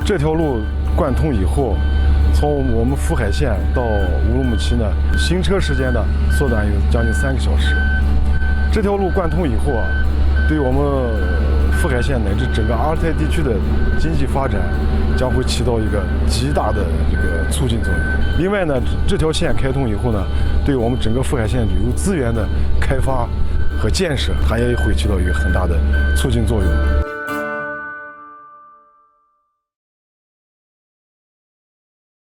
这条路贯通以后，从我们福海县到乌鲁木齐呢，行车时间呢缩短有将近3个小时。这条路贯通以后啊，对我们福海县乃至整个阿尔泰地区的经济发展将会起到一个极大的这个促进作用。另外呢，这条线开通以后呢，对我们整个福海县旅游资源的开发和建设，它也会起到一个很大的促进作用。